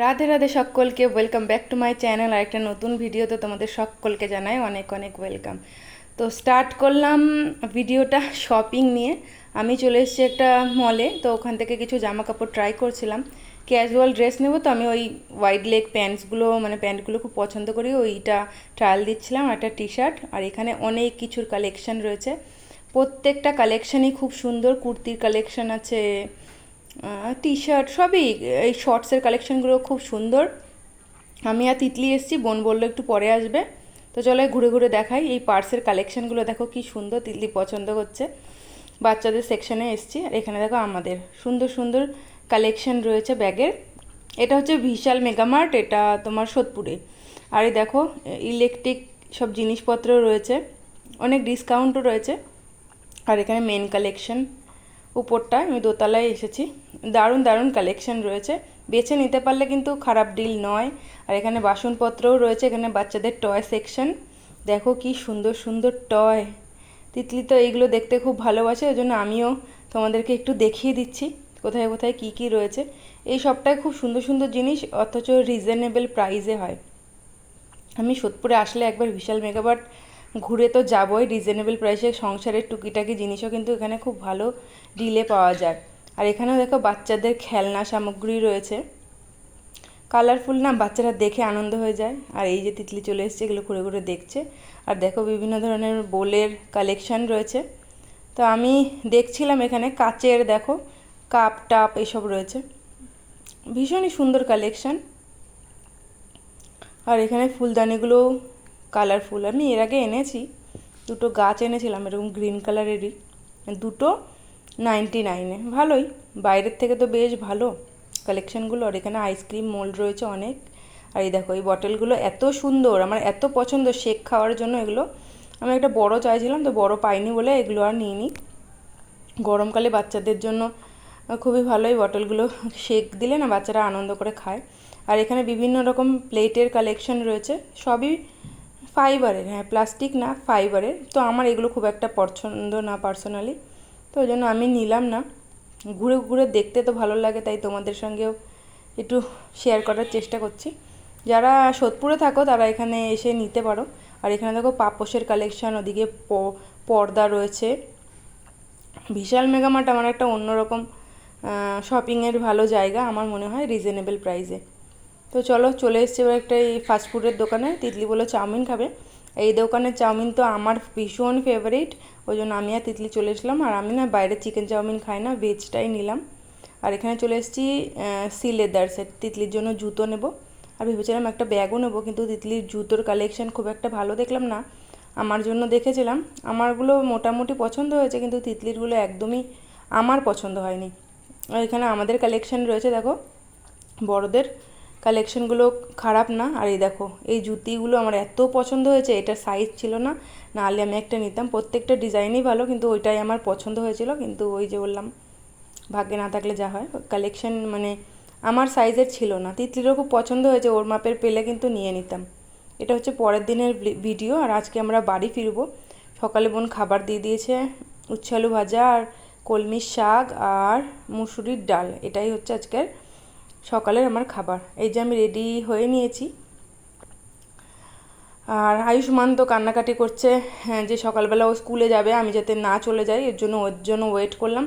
রাধে রাধে সকলকে welcome back to my channel. আর একটা নতুন ভিডিওতে তোমাদের সকলকে জানাই অনেক অনেক ওয়েলকাম। তো স্টার্ট করলাম ভিডিওটা শপিং নিয়ে। আমি চলে এসেছি একটা মলে, তো ওখান থেকে কিছু জামা কাপড় ট্রাই করছিলাম। ক্যাজুয়াল ড্রেস নেবো, তো আমি ওই ওয়াইড লেগ প্যান্টসগুলো প্যান্টগুলো খুব পছন্দ করি, ওইটা ট্রায়াল দিচ্ছিলাম। একটা টি শার্ট, আর এখানে অনেক কিছুর কালেকশন রয়েছে। প্রত্যেকটা কালেকশানই খুব সুন্দর। কুর্তির কালেকশন আছে, টি শার্ট সবই। এই শর্টসের কালেকশানগুলো খুব সুন্দর। আমি আর তিতলি এসেছি, বোন বললো একটু পরে আসবে, তো চলো ঘুরে ঘুরে দেখাই। এই পার্সের কালেকশানগুলো দেখো কি সুন্দর, তিতলি পছন্দ করছে। বাচ্চাদের সেকশানে এসেছি, আর এখানে দেখো আমাদের সুন্দর সুন্দর কালেকশান রয়েছে ব্যাগের। এটা হচ্ছে বিশাল মেগামার্ট, এটা তোমার সোদপুরে। আর এই দেখো ইলেকট্রিক সব জিনিসপত্র রয়েছে, অনেক ডিসকাউন্টও রয়েছে। আর এখানে মেন কালেকশন উপরটায়, আমি দোতলায় এসেছি। দারুণ দারুণ কালেকশন রয়েছে, বেছে নিতে পারলে কিন্তু খারাপ ডিল নয়। আর এখানে বাসনপত্রও রয়েছে, এখানে বাচ্চাদের টয় সেকশন। দেখো কি সুন্দর সুন্দর টয়। তিতলি তো এইগুলো দেখতে খুব ভালোবাসে, ওই জন্য আমিও তোমাদেরকে একটু দেখিয়ে দিচ্ছি কোথায় কোথায় কি কি রয়েছে। এই সবটাই খুব সুন্দর সুন্দর জিনিস, অথচ রিজনেবল প্রাইসে হয়। আমি সোদপুরে আসলে একবার বিশাল মেগামার্ট ঘুরে তো যাবই। রিজনেবল প্রাইসে সংসারের টুকিটাকি জিনিসও কিন্তু এখানে খুব ভালো ডিলে পাওয়া যায়। আর এখানেও দেখো বাচ্চাদের খেলনা সামগ্রী রয়েছে, কালারফুল না, বাচ্চারা দেখে আনন্দ হয়ে যায়। আর এই যে তিতলি চলে এসছে, এগুলো ঘুরে ঘুরে দেখছে। আর দেখো বিভিন্ন ধরনের বোলের কালেকশান রয়েছে। তো আমি দেখছিলাম এখানে কাচের, দেখো কাপ টাপ এসব রয়েছে, ভীষণই সুন্দর কালেকশান। আর এখানে ফুলদানিগুলো কালারফুল। আমি এর আগে এনেছি, দুটো গাছ এনেছিলাম এরকম গ্রিন কালারেরই, দুটো 99-এ। ভালোই, বাইরের থেকে তো বেশ ভালো কালেকশানগুলো। আর এখানে আইসক্রিম মোল্ড রয়েছে অনেক। আর এই দেখো এই বটলগুলো এত সুন্দর, আমার এত পছন্দ শেক খাওয়ার জন্য এগুলো। আমি একটা বড় চাইছিলাম, তো বড় পাইনি বলে এগুলো আর নিইনি। গরমকালে বাচ্চাদের জন্য খুবই ভালো এই বটলগুলো, শেক দিলে না বাচ্চারা আনন্দ করে খায়। আর এখানে বিভিন্ন রকম প্লেটের কালেকশন রয়েছে, সবই ফাইবারের, হ্যাঁ প্লাস্টিক না, ফাইবারের। তো আমার এগুলো খুব একটা পছন্দ না পার্সোনালি, তো ওই জন্য আমি নিলাম না। ঘুরে ঘুরে দেখতে তো ভালো লাগে, তাই তোমাদের সঙ্গেও একটু শেয়ার করার চেষ্টা করছি। যারা সোদপুরে থাকো তারা এখানে এসে নিতে পারো। আর এখানে দেখো পাপোশের কালেকশন, ওদিকে পর্দা রয়েছে। বিশাল মেগামার্ট আমার একটা অন্যরকম শপিংয়ের ভালো জায়গা আমার মনে হয়, রিজনেবল প্রাইসে। তো চলো চলে এসছি এবার একটা এই ফাস্টফুডের দোকানে। তিতলি বলে চাউমিন খাবে, এই দোকানের চাউমিন তো আমার ভীষণ ফেভারিট, ওই জন্য আমি আর তিতলি চলে এসলাম। আর আমি না বাইরে চিকেন চাউমিন খাই না, ভেজটাই নিলাম। আর এখানে চলে এসেছি সি লেদার্সের, তিতলির জন্য জুতো নেব। আর ভেবেছিলাম একটা ব্যাগও নেবো, কিন্তু তিতলির জুতোর কালেকশন খুব একটা ভালো দেখলাম না। আমার জন্য দেখেছিলাম, আমারগুলো মোটামুটি পছন্দ হয়েছে, কিন্তু তিতলিরগুলো একদমই আমার পছন্দ হয়নি। আর এখানে আমাদের কালেকশন রয়েছে, দেখো বড়দের কালেকশনগুলো খারাপ না। আর এই দেখো এই জুতিগুলো আমার এত পছন্দ হয়েছে, এটা সাইজ ছিল না, নাহলে আমি একটা নিতাম। প্রত্যেকটা ডিজাইনই ভালো, কিন্তু ওইটাই আমার পছন্দ হয়েছিল। কিন্তু ওই যে বললাম, ভাগ্যে না থাকলে যা হয়। কালেকশন আমার সাইজের ছিল না। তিতলিরও খুব পছন্দ হয়েছে, ওর মাপের পেলে কিন্তু নিয়ে নিতাম। এটা হচ্ছে পরের দিনের ভিডিও। আর আজকে আমরা বাড়ি ফিরবো। সকালে বোন খাবার দিয়ে দিয়েছে, উচ্ছে আলু ভাজা আর কলমির শাক আর মুসুরির ডাল, এটাই হচ্ছে আজকের সকালের আমার খাবার। এই যে আমি রেডি হয়ে নিয়েছি। আর আয়ুষ্মান তো কান্নাকাটি করছে, হ্যাঁ, যে সকালবেলা ও স্কুলে যাবে, আমি যাতে না চলে যাই, এর জন্য ওর জন্য ওয়েট করলাম।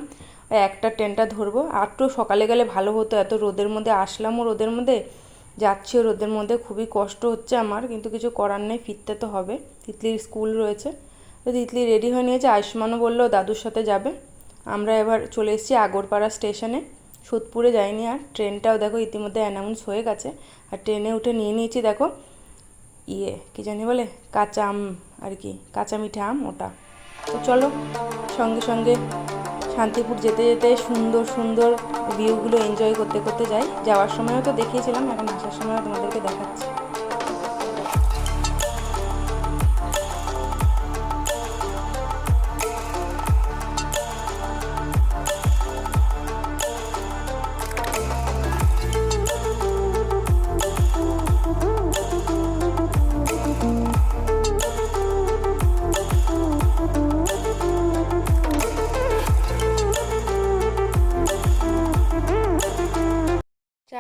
একটা ট্রেনটা ধরবো, আর তো সকালে গেলে ভালো হতো, এত রোদের মধ্যে আসলামও, রোদের মধ্যে যাচ্ছিও রোদের মধ্যে, খুবই কষ্ট হচ্ছে আমার, কিন্তু কিছু করার নেই, ফিরতে তো হবে। তিতলির স্কুল রয়েছে, তো তিতলি রেডি হয়ে নিয়েছে। আয়ুষ্মানও বললো দাদুর সাথে যাবে। আমরা এবার চলে এসেছি আগরপাড়া স্টেশনে, সোদপুরে যাইনি। আর ট্রেনটাও দেখো ইতিমধ্যে অ্যানাউন্স হয়ে গেছে। আর ট্রেনে উঠে নিয়ে নিয়েছি দেখো কী জানি বলে, কাঁচা আম, আর কি কাঁচা মিঠা আম, ওটা। তো চলো সঙ্গে সঙ্গে শান্তিপুর যেতে যেতে সুন্দর সুন্দর ভিউগুলো এনজয় করতে করতে যাই। যাওয়ার সময়ও তো দেখিয়েছিলাম, এখন আসার সময়ও তোমাদেরকে দেখাচ্ছি।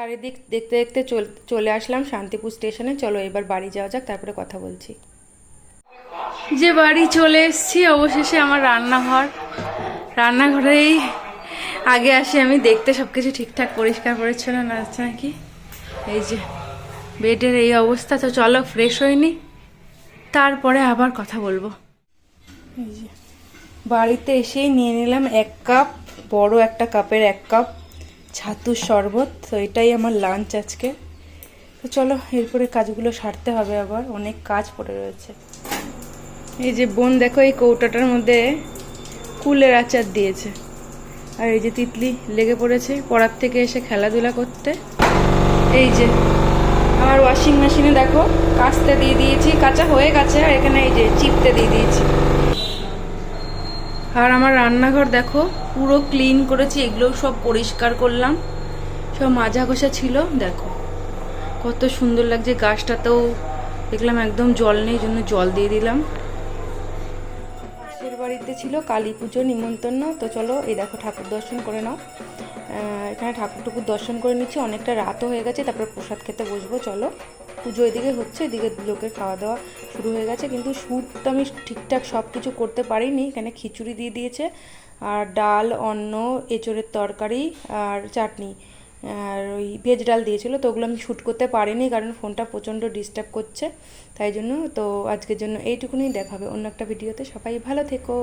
চারিদিক দেখতে দেখতে চলে আসলাম শান্তিপুর স্টেশনে। চলো এবার বাড়ি যাওয়া যাক, তারপরে কথা বলছি। যে বাড়ি চলে এসেছি অবশেষে আমার রান্নাঘরেই আগে আসি আমি দেখতে, সব কিছু ঠিকঠাক পরিষ্কার পরিচ্ছন্ন না আছে নাকি। এই যে বেডের এই অবস্থা, তো চলো ফ্রেশ হয়নি, তারপরে আবার কথা বলবো। এই যে বাড়িতে এসেই নিয়ে নিলাম 1 কাপ, বড় একটা কাপের 1 কাপ ছাতুর শরবত। তো এটাই আমার লাঞ্চ আজকে। তো চলো এরপরে কাজগুলো সারতে হবে, আবার অনেক কাজ পড়ে রয়েছে। এই যে বোন দেখো এই কৌটাটার মধ্যে কুলের আচার দিয়েছে, আর এই যে তিতলি লেগে পড়েছে পড়ার থেকে এসে খেলাধুলা করতে। এই যে আমার ওয়াশিং মেশিনে দেখো কাচতে দিয়ে দিয়েছি, কাঁচা হয়ে গেছে, আর এখানে এই যে চিপতে দিয়ে দিয়েছি। আর আমার রান্নাঘর দেখো পুরো ক্লিন করেছি, এগুলোও সব পরিষ্কার করলাম, সব মাজা ঘষা ছিল। দেখো কত সুন্দর লাগছে, গাছটাতেও দেখলাম একদম জল নেই, জন্য জল দিয়ে দিলাম। পাশের বাড়িতে ছিল কালী পুজোর নিমন্ত্রণ, তো চলো এই দেখো ঠাকুর দর্শন করে নাও। এখানে ঠাকুর দর্শন করে নিচ্ছি, অনেকটা রাতও হয়ে গেছে, তারপর প্রসাদ খেতে বসবো। চলো পুজো এদিকে হচ্ছে, এদিকে লোকের খাওয়া দাওয়া শুরু হয়ে গেছে, কিন্তু শ্যুটটা আমি ঠিকঠাক সব কিছু করতে পারিনি। এখানে খিচুড়ি দিয়ে দিয়েছে, আর ডাল, অন্ন, এঁচোড়ের তরকারি আর চাটনি, আর ওই ভেজ ডাল দিয়েছিলো। তো ওগুলো আমি শ্যুট করতে পারিনি, কারণ ফোনটা প্রচণ্ড ডিস্টার্ব করছে, তাই জন্য। তো আজকের জন্য এইটুকুনি, দেখাবে অন্য একটা ভিডিওতে। সবাই ভালো থেকো।